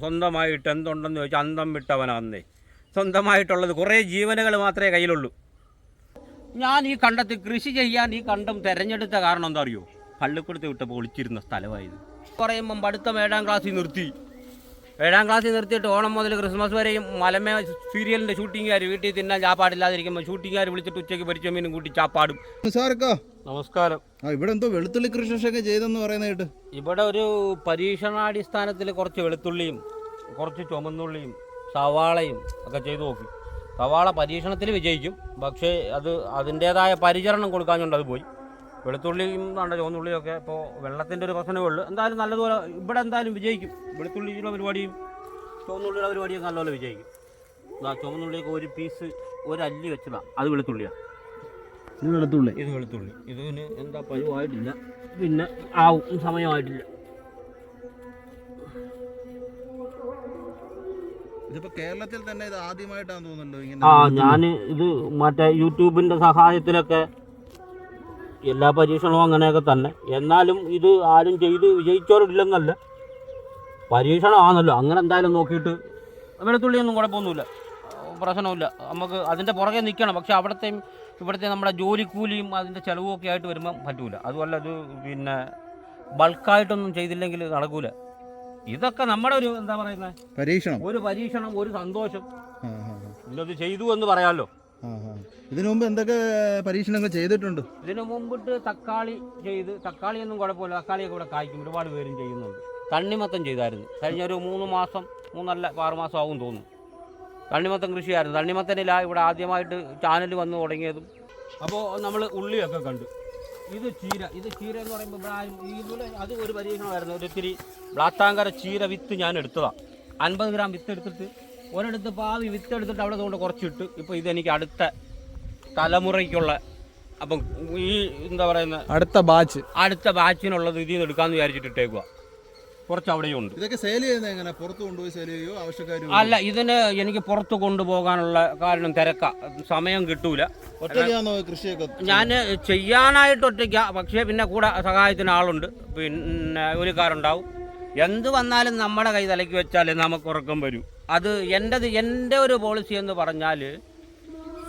സ്വന്തമായിട്ട് എന്തുണ്ടെന്ന് ചോദിച്ചാൽ അന്തം വിട്ടവനാന്നേ. സ്വന്തമായിട്ടുള്ളത് കുറേ ജീവനുകൾ മാത്രമേ കയ്യിലുള്ളൂ. ഞാൻ ഈ കണ്ടത്തിൽ കൃഷി ചെയ്യാൻ ഈ കണ്ടം തിരഞ്ഞെടുത്ത കാരണം എന്താ അറിയോ? പള്ളിക്കൂടത്ത് വിട്ടപ്പോൾ ഒളിച്ചിരുന്ന സ്ഥലമായത്. പറയുമ്പം പഠിത്തം 7ാം ക്ലാസ്സിൽ നിർത്തി. 7ാം ക്ലാസ്സിൽ നിർത്തിയിട്ട് ഓണം മുതൽ ക്രിസ്മസ് വരെയും മലമേ സീരിയലിൻ്റെ ഷൂട്ടിങ്ങുകാർ വീട്ടിൽ തിന്നാൻ ചാപ്പാടില്ലാതിരിക്കുമ്പോൾ ഷൂട്ടിങ്ങുകാർ വിളിച്ചിട്ട് ഉച്ചയ്ക്ക് പൊരിച്ച മീനും കൂട്ടി ചാപ്പാടും. നമസ്കാരം. ഇവിടെ എന്തോ വെളുത്തുള്ളി കൃഷിയൊക്കെ ചെയ്തെന്ന് പറയുന്ന കേട്ട്. ഇവിടെ ഒരു പരീക്ഷണാടിസ്ഥാനത്തിൽ കുറച്ച് വെളുത്തുള്ളിയും കുറച്ച് ചുമന്നുള്ളിയും സവാളയും ഒക്കെ ചെയ്തു നോക്കി. സവാള പരീക്ഷണത്തിൽ വിജയിക്കും, പക്ഷേ അത് അതിൻ്റേതായ പരിചരണം കൊടുക്കാഞ്ഞുകൊണ്ട് അത് പോയി. വെളുത്തുള്ളിയും ചുവന്നുള്ളിയും ഒക്കെ ഇപ്പോൾ വെള്ളത്തിൻ്റെ ഒരു പ്രശ്നമേ ഉള്ളൂ. എന്തായാലും നല്ലതുപോലെ ഇവിടെ എന്തായാലും വിജയിക്കും. വെളുത്തുള്ളിയുടെ പരിപാടിയും ചുവന്നുള്ളിയുടെ പരിപാടിയും നല്ലപോലെ വിജയിക്കും. ചുവന്നുള്ളിയൊക്കെ ഒരു പീസ് ഒരല്ലി വെച്ചതാണ്, അത് വെളുത്തുള്ളിയാണ്. ഇത് വെളുത്തുള്ളി ഇതിന് എന്താ പരുവായിട്ടില്ല, പിന്നെ ആവും സമയമായിട്ടില്ല. ഇതിപ്പോ കേരളത്തിൽ തന്നെ ഇത് ആദ്യമായിട്ടാന്ന് തോന്നുന്നുണ്ടോ ഇങ്ങനെ? ഞാൻ ഇത് മറ്റേ യൂട്യൂബിന്റെ സഹായത്തിലൊക്കെ എല്ലാ പരീക്ഷണവും അങ്ങനെയൊക്കെ തന്നെ. എന്നാലും ഇത് ആരും ചെയ്ത് വിജയിച്ചവരില്ലെന്നല്ല, പരീക്ഷണമാണല്ലോ. അങ്ങനെ എന്തായാലും നോക്കിയിട്ട് വെളുത്തുള്ളിയൊന്നും കുഴപ്പമൊന്നുമില്ല, പ്രശ്നമില്ല. നമുക്ക് അതിൻ്റെ പുറകെ നിൽക്കണം. പക്ഷെ ഇവിടുത്തെ നമ്മുടെ ജോലിക്കൂലിയും അതിൻ്റെ ചിലവുമൊക്കെ ആയിട്ട് വരുമ്പം പറ്റൂല. അതുമല്ല ഇത് പിന്നെ ബൾക്കായിട്ടൊന്നും ചെയ്തില്ലെങ്കിൽ നടക്കൂല. ഇതൊക്കെ നമ്മുടെ ഒരു എന്താ പറയുന്നത് പരീക്ഷണം, ഒരു സന്തോഷം. ഇന്നത് ചെയ്തു എന്ന് പറയാമല്ലോ. ഇതിനു മുമ്പ് എന്തൊക്കെ പരീക്ഷണങ്ങൾ ചെയ്തിട്ടുണ്ട്? ഇതിനു മുമ്പിട്ട് തക്കാളിയൊന്നും കുഴപ്പമില്ല. തക്കാളിയൊക്കെ ഇവിടെ കായ്ക്കും, ഒരുപാട് പേരും ചെയ്യുന്നുണ്ട്. തണ്ണിമത്തം ചെയ്തായിരുന്നു കഴിഞ്ഞ ഒരു 3 മാസം, 6 മാസം ആവും തോന്നുന്നു. തണ്ണിമത്തം കൃഷിയായിരുന്നു. തണ്ണിമത്തനിലാണ് ഇവിടെ ആദ്യമായിട്ട് ചാനൽ വന്ന് തുടങ്ങിയതും. അപ്പോൾ നമ്മൾ ഉള്ളിയൊക്കെ കണ്ടു. ഇത് ചീര എന്ന് പറയുമ്പോൾ ഇവിടെ അത് ഒരു പരീക്ഷണമായിരുന്നു. ഒരിത്തിരി ബ്ലാത്താങ്കര ചീര വിത്ത് ഞാൻ എടുത്തതാണ്. 50 ഗ്രാം വിത്ത് എടുത്തിട്ട് ഒരിടത്ത് പാവി വിത്ത് എടുത്തിട്ട് അവിടെ കൊണ്ട് കുറച്ചിട്ട് ഇപ്പോൾ ഇതെനിക്ക് അടുത്ത തലമുറയ്ക്കുള്ള, അപ്പം ഈ എന്താ പറയുന്നത് അടുത്ത ബാച്ചിനുള്ളത് ഇതിൽ നിന്ന് എടുക്കാമെന്ന് വിചാരിച്ചിട്ട് ഇട്ടേക്കുക. കുറച്ച് അവിടെയും ഉണ്ട്. ഇതൊക്കെ സെയിൽ ചെയ്യുന്നത് എങ്ങനെ? പുറത്ത് കൊണ്ടുപോയി സെയിൽ ചെയ്യുമോ? ആവശ്യക്കാർ അല്ല, ഇതിന് എനിക്ക് പുറത്ത് കൊണ്ടുപോകാനുള്ള കാരണം തിരക്ക, സമയം കിട്ടൂല. ഒറ്റയ്ക്കാണോ കൃഷിയൊക്കെ? ഞാൻ ചെയ്യാനായിട്ട് ഒറ്റയ്ക്ക, പക്ഷേ പിന്നെ കൂടെ സഹായത്തിന് ആളുണ്ട്, പിന്നെ ജോലിക്കാരുണ്ടാവും. എന്ത് വന്നാലും നമ്മുടെ കൈ തലയ്ക്ക് വെച്ചാലേ നമുക്ക് ഉറക്കം വരൂ. അത് എൻ്റെ ഒരു പോളിസി എന്ന് പറഞ്ഞാൽ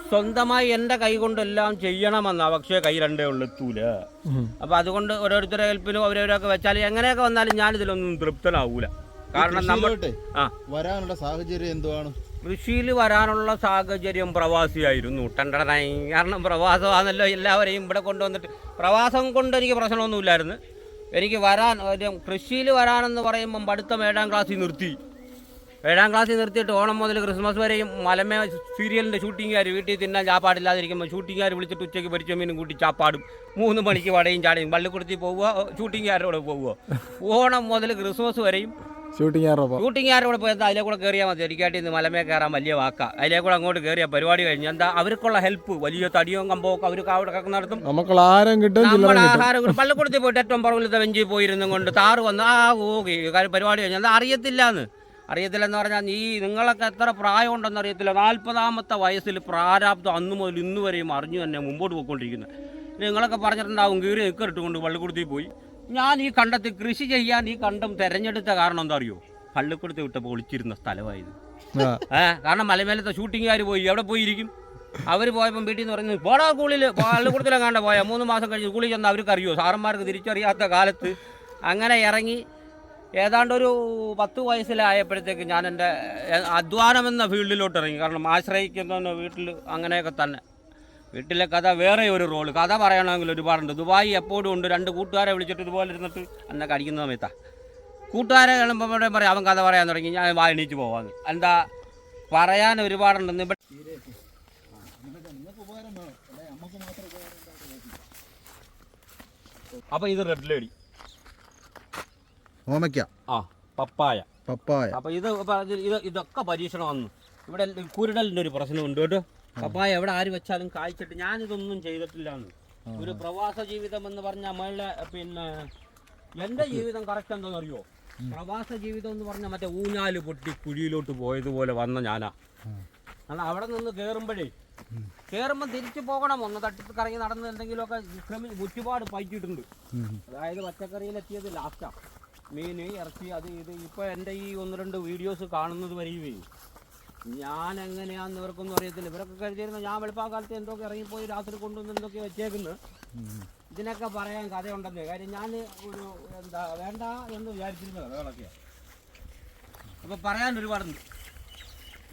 സ്വന്തമായി എൻ്റെ കൈ കൊണ്ടെല്ലാം ചെയ്യണമെന്നാണ്. പക്ഷേ കൈ രണ്ടേ ഉള്ളൂ, എത്തൂല. അപ്പം അതുകൊണ്ട് ഓരോരുത്തരെ ഹെൽപ്പിനും അവരവരൊക്കെ വെച്ചാൽ എങ്ങനെയൊക്കെ വന്നാലും ഞാനിതിലൊന്നും തൃപ്തനാവൂല. കാരണം നമ്മൾ വരാനുള്ള സാഹചര്യം എന്തുവാണ്? കൃഷിയിൽ വരാനുള്ള സാഹചര്യം പ്രവാസിയായിരുന്നു. കാരണം പ്രവാസമാണല്ലോ, എല്ലാവരെയും ഇവിടെ കൊണ്ടുവന്നിട്ട്. പ്രവാസം കൊണ്ട് എനിക്ക് പ്രശ്നമൊന്നുമില്ലായിരുന്നു. എനിക്ക് കൃഷിയിൽ വരാനെന്ന് പറയുമ്പം പഠിത്തം 7ാം ക്ലാസ്സിൽ നിർത്തി. 7ാം ക്ലാസ്സിൽ നിർത്തിയിട്ട് ഓണം മുതൽ ക്രിസ്മസ് വരെയും മലമേ സീരിയലിൻ്റെ ഷൂട്ടിങ്ങുകാർ വീട്ടിൽ തിന്നാൻ ചാപ്പാടില്ലാതിരിക്കുമ്പോൾ ഷൂട്ടിങ്ങുകാർ വിളിച്ചിട്ട് ഉച്ചയ്ക്ക് പൊരിച്ച മീനും കൂട്ടി ചാപ്പാടും. 3 മണിക്ക് വടയും ചാടയും പള്ളിക്കൂടത്തിൽ പോവുക, ഷൂട്ടിങ്ങുകാരോട് പോവുക. ഓണം മുതൽ ക്രിസ്മസ് വരെയും ഷൂട്ടിങ്ങുകാരോട് പോയി അതിലെ കൂടെ കയറിയാൽ മതി. എനിക്കായിട്ട് ഇന്ന് മലമേ കയറാൻ വലിയ വാക്കാണ്. അതിലെ കൂടെ അങ്ങോട്ട് കയറിയ പരിപാടി കഴിഞ്ഞ് എന്താ അവർക്കുള്ള ഹെൽപ്പ്, വലിയ തടിയോ കമ്പോ ഒക്കെ അവർ അവിടെ നടത്തും. നമ്മുടെ ആഹാരം പള്ളിക്കൂടത്തിൽ പോയിട്ട് ഏറ്റവും പുറകിലത്തെ ബെഞ്ചിൽ പോയിരുന്നും കൊണ്ട് താറ് വന്ന് പരിപാടി കഴിഞ്ഞാൽ എന്താ അറിയത്തില്ലെന്ന് പറഞ്ഞാൽ നിങ്ങളൊക്കെ എത്ര പ്രായം ഉണ്ടെന്ന് അറിയത്തില്ല. 40ാമത്തെ വയസ്സിൽ പ്രാരാബ്ദം അന്ന് മുതൽ ഇന്ന് വരെയും അറിഞ്ഞു തന്നെ മുമ്പോട്ട് പോയിക്കൊണ്ടിരിക്കുന്നത്. നിങ്ങളൊക്കെ പറഞ്ഞിട്ടുണ്ടാവും കീറി നിൽക്കറിട്ടുകൊണ്ട് പള്ളിക്കൂടത്തിൽ പോയി. ഞാൻ ഈ കണ്ടത്തിൽ കൃഷി ചെയ്യാൻ ഈ കണ്ടം തിരഞ്ഞെടുത്ത കാരണം എന്താ അറിയോ? പള്ളിക്കൂടത്തിൽ വിട്ടപ്പോൾ ഒളിച്ചിരുന്ന സ്ഥലമായത്. കാരണം മലമേലത്തെ ഷൂട്ടിങ്ങുകാർ പോയി എവിടെ പോയിരിക്കും? അവർ പോയപ്പം വീട്ടിൽ നിന്ന് പറയുന്നത് പോടാ സ്കൂളിൽ പള്ളിക്കൂടത്തിലെങ്ങാണ്ട് പോയാൽ 3 മാസം കഴിഞ്ഞ് സ്കൂളിൽ ചെന്ന് അവർക്ക് അറിയോ? സാറന്മാർക്ക് തിരിച്ചറിയാത്ത കാലത്ത് അങ്ങനെ ഇറങ്ങി ഏതാണ്ട് ഒരു 10 വയസ്സിലായപ്പോഴത്തേക്ക് ഞാൻ എൻ്റെ അധ്വാനമെന്ന ഫീൽഡിലോട്ട് ഇറങ്ങി. കാരണം ആശ്രയിക്കുന്ന വീട്ടിൽ അങ്ങനെയൊക്കെ തന്നെ. വീട്ടിലെ കഥ വേറെ ഒരു റോള്. കഥ പറയണമെങ്കിൽ ഒരുപാടുണ്ട്. ദുബായി എപ്പോഴും ഉണ്ട്. 2 കൂട്ടുകാരെ വിളിച്ചിട്ട് ഇതുപോലെ ഇരുന്നിട്ട് എന്നെ കടിക്കുന്ന സമയത്താണ്. കൂട്ടുകാരെ കാണുമ്പോൾ പറയും അവൻ കഥ പറയാൻ തുടങ്ങി. ഞാൻ എണീച്ച് പോവാന്ന്. എന്താ പറയാൻ ഒരുപാടുണ്ടെന്ന്. അപ്പം ഇത് റെഡ് ലേഡി, പപ്പായ. അപ്പം ഇതൊക്കെ പരീക്ഷണം വന്നു. ഇവിടെ കുരുടലിൻ്റെ ഒരു പ്രശ്നമുണ്ട് കേട്ടോ. പപ്പായ എവിടെ ആര് വെച്ചാലും കായ്ച്ചിട്ട്. ഞാനിതൊന്നും ചെയ്തിട്ടില്ലാന്ന്. ഒരു പ്രവാസ ജീവിതം എന്ന് പറഞ്ഞാൽ നമ്മളുടെ പിന്നെ എൻ്റെ ജീവിതം കറക്റ്റ് എന്താണെന്ന് അറിയോ? പ്രവാസ ജീവിതം എന്ന് പറഞ്ഞാൽ മറ്റേ ഊഞ്ഞാല് പൊട്ടി കുഴിയിലോട്ട് പോയതുപോലെ വന്ന ഞാനാ. കാരണം അവിടെ നിന്ന് കയറുമ്പോൾ തിരിച്ചു പോകണം. ഒന്ന് തട്ടി കറങ്ങി നടന്ന് എന്തെങ്കിലുമൊക്കെ ഒരുപാട് പയറ്റിയിട്ടുണ്ട്. അതായത് പച്ചക്കറിയിലെത്തിയത് ലാസ്റ്റാണ്. മീൻ ഇറച്ചി അത് ഇത് ഇപ്പോൾ എൻ്റെ ഈ 1-2 വീഡിയോസ് കാണുന്നത് വരെയുമേ ഞാൻ എങ്ങനെയാണെന്ന് ഇവർക്കൊന്നും അറിയത്തില്ല. ഇവരൊക്കെ കരുതിയിരുന്ന ഞാൻ വെളുപ്പാക്കാലത്ത് എന്തൊക്കെ ഇറങ്ങിപ്പോയി രാത്രി കൊണ്ടുവന്ന് എന്തൊക്കെ വെച്ചേക്കുന്നത്. ഇതിനൊക്കെ പറയാൻ കഥയുണ്ടെന്നേ. കാര്യം ഞാൻ ഒരു എന്താ വേണ്ട എന്ന് വിചാരിച്ചിരുന്നത് വേളൊക്കെ. അപ്പോൾ പറയാൻ ഒരുപാടുണ്ട്.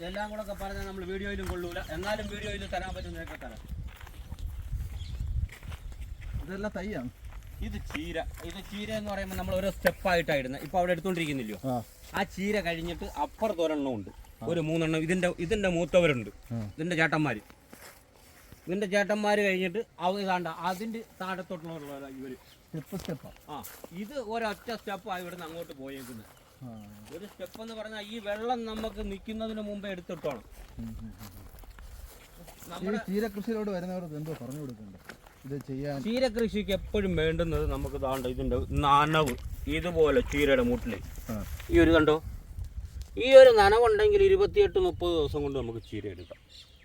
എല്ലാം കൂടെ ഒക്കെ പറഞ്ഞാൽ നമ്മൾ വീഡിയോയിലും കൊള്ളൂല. എന്നാലും വീഡിയോയിൽ തരാൻ പറ്റുന്നതൊക്കെ തരാം. ഇതെല്ലാം തൈയാണ്. ഇത് ചീര. ഇത് ചീര എന്ന് പറയുമ്പോൾ നമ്മൾ ഓരോ സ്റ്റെപ്പായിട്ടായിരുന്നു ഇപ്പോൾ അവിടെ എടുത്തുകൊണ്ടിരിക്കുന്നില്ലയോ. ആ ചീര കഴിഞ്ഞിട്ട് അപ്പുറത്തൊരെണ്ണം ഉണ്ട്, ഒരു 3 എണ്ണം. ഇതിൻ്റെ മൂത്തവരുണ്ട്, ഇതിൻ്റെ ചേട്ടന്മാർ കഴിഞ്ഞിട്ട് ഇതാണ്ട അതിൻ്റെ താഴത്തോട്ടുള്ള ഇവർ സ്റ്റെപ്പാണ്. ആ ഇത് ഒരൊറ്റ സ്റ്റെപ്പാണ് ഇവിടുന്ന് അങ്ങോട്ട് പോയേക്കുന്നത്. ഒരു സ്റ്റെപ്പ് എന്ന് പറഞ്ഞാൽ ഈ വെള്ളം നമുക്ക് നിൽക്കുന്നതിന് മുമ്പേ എടുത്തിട്ടോണം. ചീര കൃഷിയിലോട് വരുന്നവർക്ക് എന്തോ പറഞ്ഞു കൊടുക്കണ്ടേ ഇത് ചെയ്യാൻ? ചീര കൃഷിക്ക് എപ്പോഴും വേണ്ടുന്നത് നമുക്ക് താണ്ട ഇതിൻ്റെ നനവ്. ഇതുപോലെ ചീരയുടെ മൂട്ടിൽ ഈ ഒരു കണ്ടോ, ഈ ഒരു നനവുണ്ടെങ്കിൽ 28-30 ദിവസം കൊണ്ട് നമുക്ക് ചീര എടുക്കാം.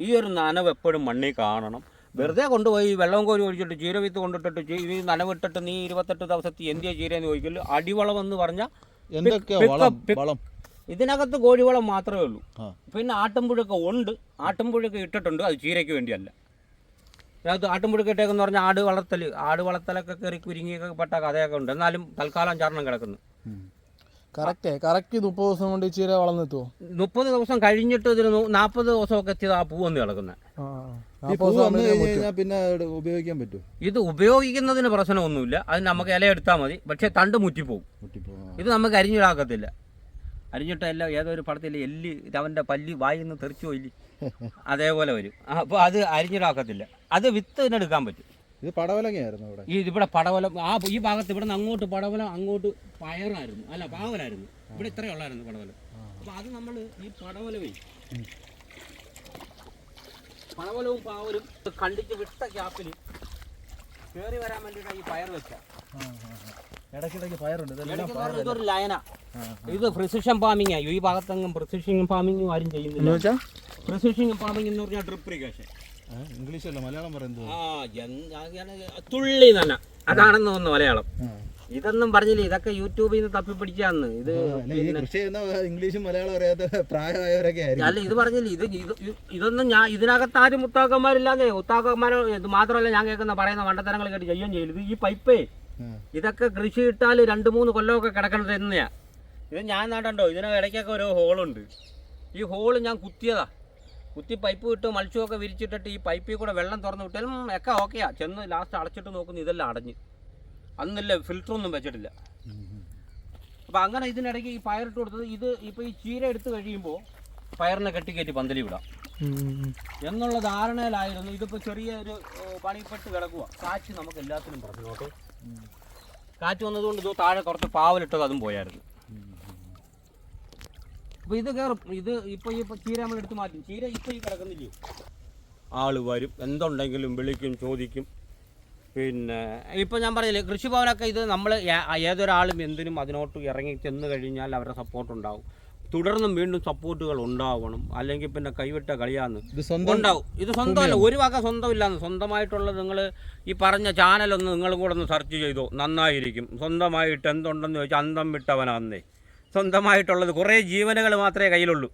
ഈ ഒരു നനവ് എപ്പോഴും മണ്ണിൽ കാണണം. വെറുതെ കൊണ്ടുപോയി വെള്ളം കോരി ഒഴിച്ചിട്ട് ചീര വിത്ത് കൊണ്ടിട്ടിട്ട് ഈ നനവിട്ടിട്ട് നീ 28 ദിവസത്തിൽ എന്തിയാ ചീരയെന്ന് ചോദിക്കല്ലോ. അടിവളം എന്ന് പറഞ്ഞാൽ ഇതിനകത്ത് കോഴിവളം മാത്രമേ ഉള്ളൂ. പിന്നെ ആട്ടുംപുഴൊക്കെ ഉണ്ട്, ആട്ടുംപുഴൊക്കെ ഇട്ടിട്ടുണ്ട്. അത് ചീരയ്ക്ക് വേണ്ടിയല്ല. അത് ആട്ടുംപുഴൊക്കെ ഇട്ടേക്കെന്ന് പറഞ്ഞാൽ ആട് വളർത്തലൊക്കെ കയറി കുരുങ്ങിയൊക്കെ പെട്ട കഥയൊക്കെ ഉണ്ട്. എന്നാലും തൽക്കാലം ചാരണം കിടക്കുന്നു. കറക്റ്റ് 30 ദിവസം കൊണ്ട് ചീര വളർന്നെത്തുമോ? 30 ദിവസം കഴിഞ്ഞിട്ട് ഇതിന് 40 ദിവസമൊക്കെ എത്തിയത് ആ പൂവൊന്ന് കിടക്കുന്നത്. പിന്നെ ഉപയോഗിക്കാൻ പറ്റും. ഇത് ഉപയോഗിക്കുന്നതിന് പ്രശ്നമൊന്നുമില്ല. അത് നമുക്ക് ഇല എടുത്താൽ മതി. പക്ഷേ തണ്ട് മുറ്റിപ്പോവും. ഇത് നമുക്ക് അരിഞ്ഞിടാക്കത്തില്ല. അരിഞ്ഞിട്ടല്ല ഏതൊരു പടത്തിൽ എല്ല് അവൻ്റെ പല്ലി വായിൽ നിന്ന് തെറിച്ചു പോയില്ലേ, അതേപോലെ വരും. അപ്പോൾ അത് അരിഞ്ഞിടാക്കത്തില്ല. അത് വിത്ത് ഇതിനെടുക്കാൻ പറ്റും. ഇത് പടവലങ്ങയായിരുന്നു ഇവിടെ. ഇവിടെ പടവലം ഈ ഭാഗത്ത് ഇവിടെ നിന്ന് അങ്ങോട്ട് പടവലം, അങ്ങോട്ട് പയറായിരുന്നു, അല്ല പാവലായിരുന്നു. ഇവിടെ ഇത്രയേ ഉള്ളായിരുന്നു പടവലം. അപ്പോൾ അത് നമ്മൾ ഈ പടവലവും പാവലും കണ്ടിച്ച് വിട്ട ഗ്യാപ്പിൽ കയറി വരാൻ വേണ്ടിയിട്ടാണ് ഈ പയർ വെച്ച. ഇടയ്ക്കിടയ്ക്ക് പയറുണ്ട്. ഇതൊരു ലയന. ഇത് പ്രിസിഷൻ ഫാമിംഗ് ആയി. ഈ ഭാഗത്തെങ്ങും പ്രിസിഷൻ ഫാമിംഗ് ആരും ചെയ്യുന്നില്ല. പ്രിസിഷൻ ഫാമിംഗ് എന്ന് പറഞ്ഞാൽ ഡ്രിപ്പ് ഇറിഗേഷൻ. ഇംഗ്ലീഷല്ല, മലയാളം പറയുന്നത്. തുള്ളി തന്നെ അതാണെന്ന് തോന്നുന്നു മലയാളം. ഇതൊന്നും പറഞ്ഞില്ല, ഇതൊക്കെ യൂട്യൂബിൽ നിന്ന് തപ്പിപ്പിടിച്ചാന്ന്. ഇത് ഇംഗ്ലീഷും മലയാളം അറിയാത്ത പ്രായമായവരൊക്കെ ആയിരിക്കും. അല്ല ഇത് പറഞ്ഞില്ല. ഇതൊന്നും ഞാൻ ഇതിനകത്ത് ആരും മുത്താക്കന്മാരില്ലാന്നേ. മുത്താക്കന്മാർ ഇത് മാത്രമല്ല ഞാൻ പറയുന്ന വണ്ടത്തരങ്ങൾ കേട്ട് ചെയ്യുകയും ചെയ്യരുത്. ഈ പൈപ്പേ ഇതൊക്കെ കൃഷി ഇട്ടാൽ 2-3 കൊല്ലമൊക്കെ കിടക്കണത് തന്നെയാ. ഇത് ഞാൻ നാട്ടണ്ടോ, ഇതിന് ഇടയ്ക്കൊക്കെ ഓരോ ഹോളുണ്ട്. ഈ ഹോള് ഞാൻ കുത്തി പൈപ്പ് വിട്ട് മത്സ്യമൊക്കെ വിരിച്ചിട്ടിട്ട് ഈ പൈപ്പിൽ കൂടെ വെള്ളം തുറന്ന് വിട്ടാലും ഒക്കെ ഓക്കെയാ. ചെന്ന് ലാസ്റ്റ് അടച്ചിട്ട് നോക്കുന്നു, ഇതെല്ലാം അടഞ്ഞ്. അന്നില്ല ഫിൽറ്ററൊന്നും വെച്ചിട്ടില്ല. അപ്പോൾ അങ്ങനെ ഇതിനിടയ്ക്ക് ഈ പയറിട്ട് കൊടുത്തത്. ഇത് ഇപ്പോൾ ഈ ചീര എടുത്ത് കഴിയുമ്പോൾ പയറിനെ കെട്ടിക്കയറ്റി പന്തലി വിടാം എന്നുള്ള ധാരണയിലായിരുന്നു. ഇതിപ്പോൾ ചെറിയൊരു പണിപ്പെട്ട് കിടക്കുക. കാറ്റ് നമുക്ക് എല്ലാത്തിനും പറഞ്ഞു കേട്ടോ. കാറ്റ് വന്നതുകൊണ്ട് ഇത് താഴെ കുറച്ച് പാവലിട്ടത് അതും പോയായിരുന്നു. അപ്പോൾ ഇത് കയറും. ഇത് ഇപ്പോൾ ഈ ചീര നമ്മൾ എടുത്ത് മാറ്റും. ചീര ഇപ്പോൾ ഈ കിടക്കുന്നില്ലയോ, ആൾ വരും, എന്തുണ്ടെങ്കിലും വിളിക്കും, ചോദിക്കും. പിന്നെ ഇപ്പോൾ ഞാൻ പറഞ്ഞില്ലേ, കൃഷിഭവനൊക്കെ ഇത് നമ്മൾ ഏതൊരാളും എന്തിനും അതിനോട്ട് ഇറങ്ങി ചെന്ന് കഴിഞ്ഞാൽ അവരുടെ സപ്പോർട്ട് ഉണ്ടാവും. തുടർന്നും വീണ്ടും സപ്പോർട്ടുകൾ ഉണ്ടാവണം. അല്ലെങ്കിൽ പിന്നെ കൈവിട്ട കളിയാന്ന് ഉണ്ടാവും. ഇത് സ്വന്തമല്ല, ഒരു വക സ്വന്തമില്ലാന്ന്. സ്വന്തമായിട്ടുള്ളത് നിങ്ങൾ ഈ പറഞ്ഞ ചാനലൊന്ന് നിങ്ങളും കൂടെ ഒന്ന് സെർച്ച് ചെയ്തോ, നന്നായിരിക്കും. സ്വന്തമായിട്ട് എന്തുണ്ടെന്ന് ചോദിച്ചാൽ അന്തം വിട്ടവനാന്നേ. സ്വന്തമായിട്ടുള്ളത് കുറേ ജീവനുകൾ മാത്രമേ കയ്യിലുള്ളൂ.